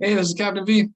Hey, this is Captain V.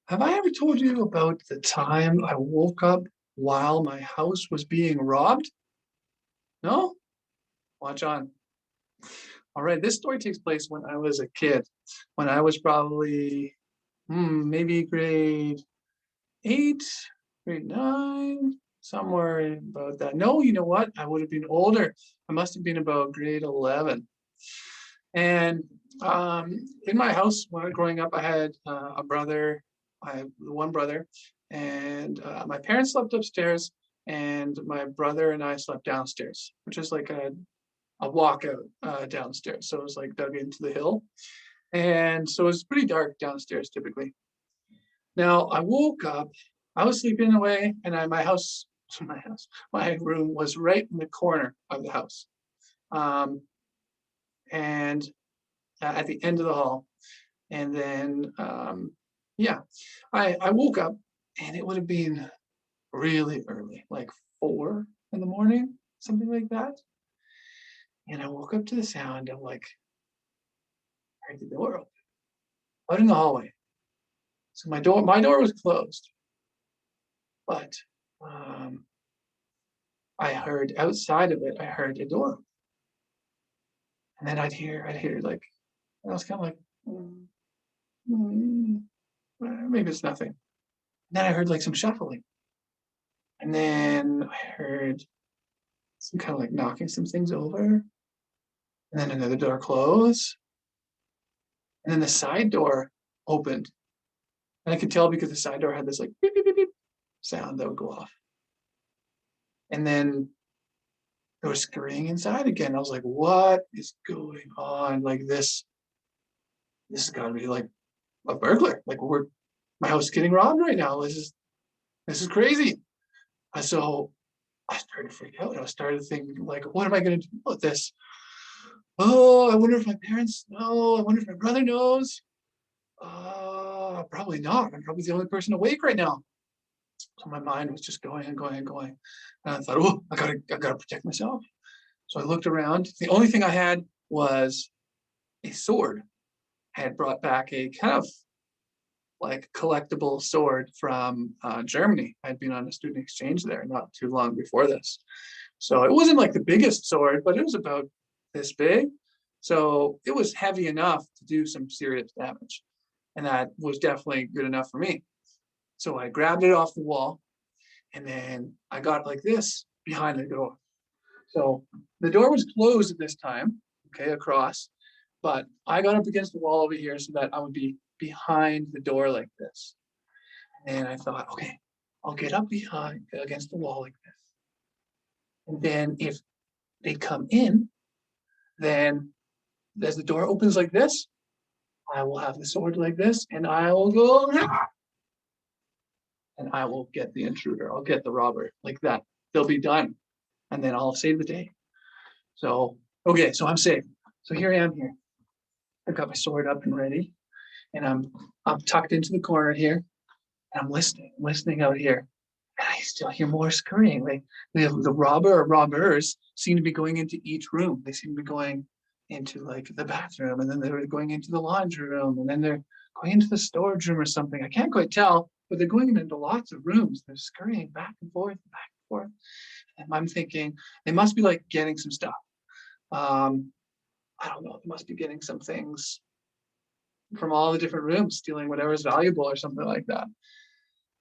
Have I ever told you about the time I woke up while my house was being robbed? No? Watch on. All right, this story takes place when I was a kid, when I was probably maybe grade eight, grade nine, somewhere about that. No, you know what? I would have been older. I must have been about grade 11. And in my house, when I was growing up, I had a brother. I have one brother, and my parents slept upstairs, and my brother and I slept downstairs, which is like a walkout downstairs. So it was like dug into the hill, and so it was pretty dark downstairs typically. Now I woke up, I was sleeping away, and my house, my room was right in the corner of the house, um, and at the end of the hall. And then, yeah, I woke up and it would have been really early, like 4 in the morning, something like that. And I woke up to the sound of like, I heard the door open out in the hallway. So my door was closed, but um, I heard outside of it, I heard a door. And then I'd hear like, I was kind of like, mm, mm, maybe it's nothing. And then I heard like some shuffling. And then I heard some kind of like knocking some things over, and then another door closed, and then the side door opened, and I could tell because the side door had this like beep beep beep beep sound that would go off, and then there was scurrying inside again. I was like, "What is going on? Like this has got to be like a burglar. Like my house is getting robbed right now. This is crazy." So I started to freak out. I started thinking like, "What am I going to do about this? Oh, I wonder if my parents know. I wonder if my brother knows." Probably not. I'm probably the only person awake right now. So my mind was just going and going and going. And I thought, oh, I gotta protect myself. So I looked around. The only thing I had was a sword. I had brought back a kind of like collectible sword from Germany. I'd been on a student exchange there not too long before this. So it wasn't like the biggest sword, but it was about this big. So it was heavy enough to do some serious damage. And that was definitely good enough for me. So I grabbed it off the wall and then I got like this behind the door. So the door was closed at this time, okay, across, but I got up against the wall over here so that I would be behind the door like this. And I thought, okay, I'll get up behind against the wall like this. And then if they come in, then as the door opens like this, I will have the sword like this and I will go and I will get the intruder. I'll get the robber like that. They'll be done. And then I'll save the day. So, okay, so I'm safe. So here I am here. I've got my sword up and ready. And I'm tucked into the corner here. And I'm listening out here. And I still hear more scurrying. Like the robber or robbers seem to be going into each room. They seem to be going into like the bathroom, and then they're going into the laundry room, and then they're going into the storage room or something. I can't quite tell, but they're going into lots of rooms. They're scurrying back and forth, back and forth. And I'm thinking they must be like getting some stuff. Um, I don't know. They must be getting some things from all the different rooms, stealing whatever's valuable or something like that.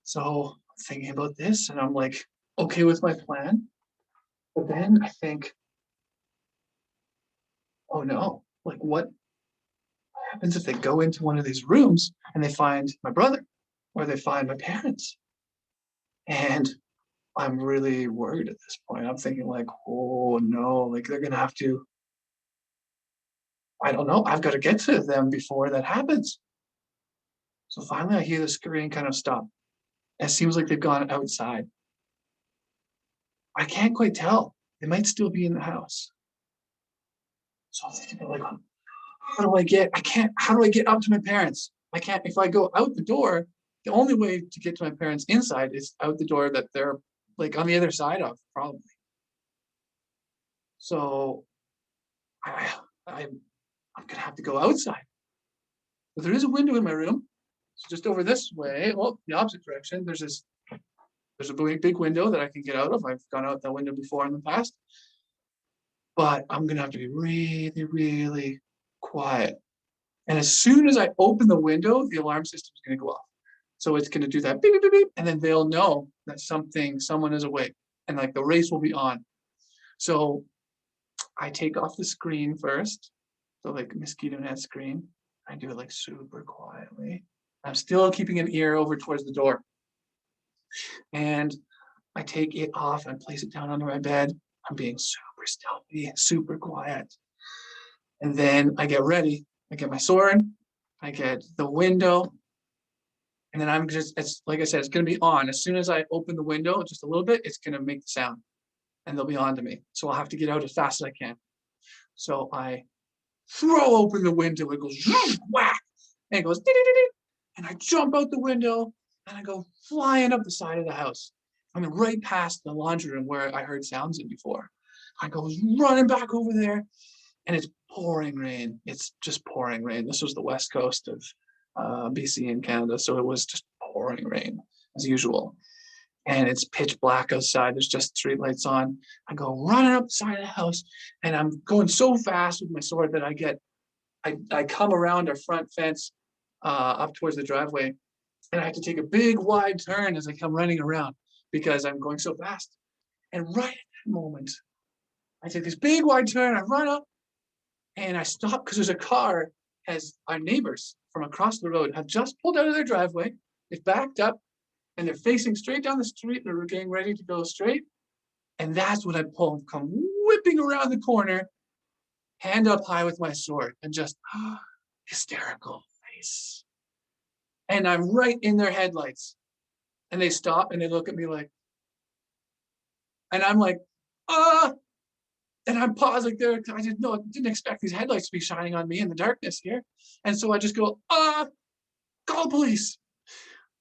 So I'm thinking about this, and I'm like, okay with my plan. But then I think, oh no, like what happens if they go into one of these rooms and they find my brother or they find my parents? And I'm really worried at this point. I'm thinking like, oh no, like they're gonna have to, I don't know, I've got to get to them before that happens. So finally I hear the scurrying kind of stop. It seems like they've gone outside. I can't quite tell. They might still be in the house. So I'm thinking like, how do I get up to my parents? I can't, if I go out the door, the only way to get to my parents inside is out the door that they're like on the other side of, probably. So I, I'm gonna have to go outside. But there is a window in my room, So just over this way, well, the opposite direction, there's a big window that I can get out of. I've gone out that window before in the past, but I'm gonna have to be really, really quiet. And as soon as I open the window, the alarm system is gonna go off. So it's gonna do that beep, beep, beep, beep, and then they'll know that someone is awake, and like the race will be on. So I take off the screen first, so like mosquito net screen. I do it like super quietly. I'm still keeping an ear over towards the door. And I take it off and place it down under my bed. I'm being super stealthy, super quiet. And then I get ready. I get my sword, I get the window, and then it's like I said, it's gonna be on. As soon as I open the window just a little bit, it's gonna make the sound and they'll be on to me. So I'll have to get out as fast as I can. So I throw open the window, it goes whack, and it goes, and I jump out the window and I go flying up the side of the house. I'm right past the laundry room where I heard sounds in before. I go running back over there, and it's pouring rain. It's just pouring rain. This was the west coast of BC in Canada, so it was just pouring rain as usual. And it's pitch black outside. There's just street lights on. I go running up the side of the house, and I'm going so fast with my sword that I come around our front fence up towards the driveway, and I have to take a big wide turn as I come running around because I'm going so fast. And right at that moment, I take this big wide turn, I run up, and I stop because there's a car, as our neighbors from across the road have just pulled out of their driveway. They've backed up, and they're facing straight down the street. They're getting ready to go straight. And that's when I come whipping around the corner, hand up high with my sword, and just hysterical face. And I'm right in their headlights. And they stop and they look at me like, and I'm like, and I'm paused like there. I didn't expect these headlights to be shining on me in the darkness here. And so I just go, call the police.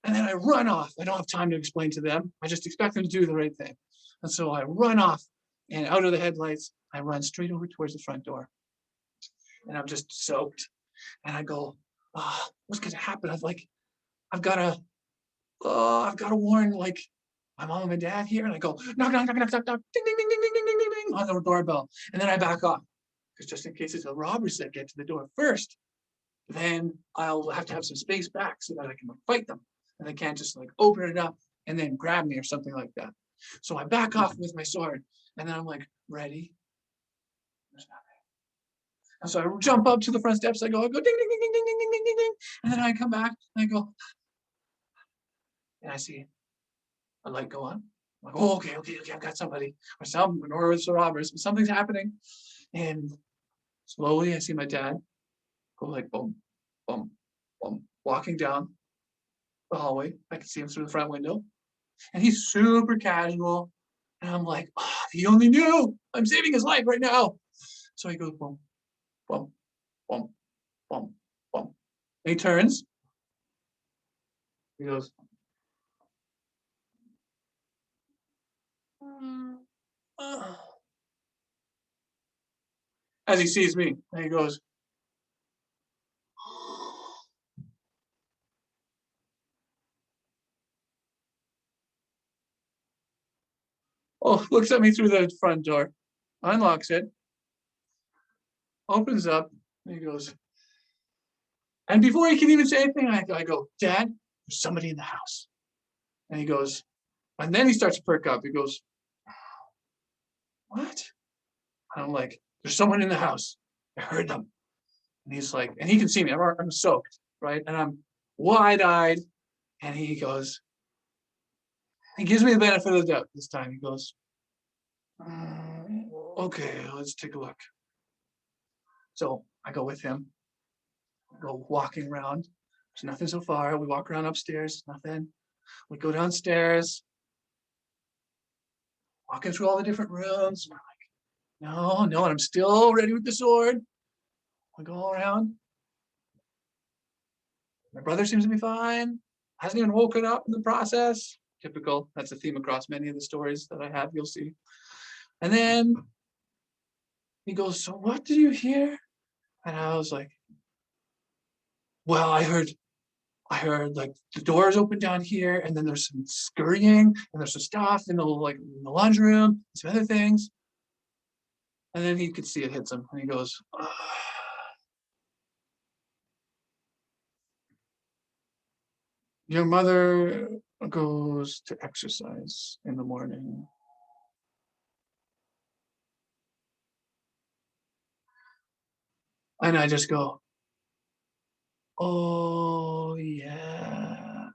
And then I run off. I don't have time to explain to them. I just expect them to do the right thing. And so I run off, and out of the headlights, I run straight over towards the front door. And I'm just soaked. And I go, what's gonna happen? I've gotta warn like my mom and dad here. And I go, knock, knock, knock, knock, knock, knock, ding, ding, ding, ding, ding, ding, ding, ding, on the doorbell. And then I back off. Because just in case it's the robbers that get to the door first, then I'll have to have some space back so that I can fight them. And they can't just like open it up and then grab me or something like that. So I back off with my sword, and then I'm like, ready? There's nothing. And so I jump up to the front steps. I go ding, ding, ding, ding, ding, ding, ding, ding, ding, ding. And then I come back and I go, and I see a light go on. I'm like, oh, okay, I've got somebody, or it's the robbers, but something's happening. And slowly I see my dad go like boom, boom, boom, walking down the hallway. I can see him through the front window. And he's super casual. And I'm like, if he only knew, I'm saving his life right now. So he goes boom, boom, boom, boom, boom. And he turns. He goes, as he sees me, and he goes, looks at me through the front door, unlocks it, opens up, and he goes, and before he can even say anything, I go, Dad, there's somebody in the house. And he goes, and then he starts to perk up. He goes, what? And I'm like, there's someone in the house. I heard them. And he's like, and he can see me. I'm soaked, right? And I'm wide-eyed. And he goes, he gives me the benefit of the doubt this time. He goes, okay, let's take a look. So I go with him. I go walking around. There's nothing so far. We walk around upstairs, nothing. We go downstairs, walking through all the different rooms. We're like, no, and I'm still ready with the sword. I go around. My brother seems to be fine. Hasn't even woken up in the process. Typical. That's a theme across many of the stories that I have, you'll see. And then he goes, so what did you hear? And I was like, well, I heard I heard like the doors open down here, and then there's some scurrying, and there's some stuff in the like in the laundry room, some other things. And then he could see it hits him, and he goes, "Your mother goes to exercise in the morning." And I just go, "Oh yeah."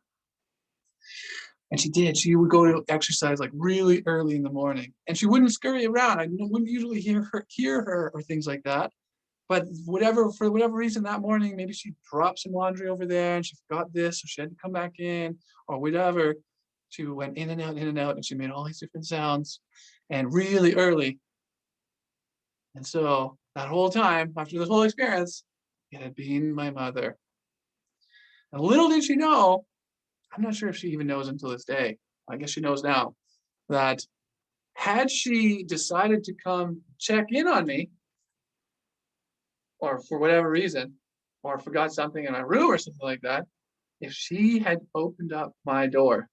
And she did. She would go to exercise like really early in the morning, and she wouldn't scurry around. I wouldn't usually hear her or things like that. But whatever, for whatever reason that morning, maybe she dropped some laundry over there and she forgot this, so she had to come back in or whatever. She went in and out, and she made all these different sounds and really early. And so that whole time, after this whole experience, it had been my mother. And little did she know, I'm not sure if she even knows until this day. I guess she knows now that had she decided to come check in on me, or for whatever reason, or forgot something in my room or something like that, if she had opened up my door,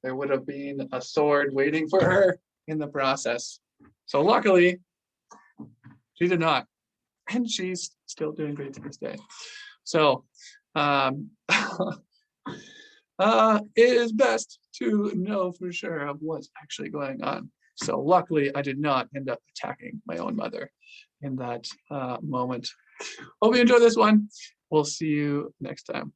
there would have been a sword waiting for her in the process. So luckily, she did not. And she's still doing great to this day. So it is best to know for sure of what's actually going on. So luckily, I did not end up attacking my own mother in that moment. Hope you enjoyed this one. We'll see you next time.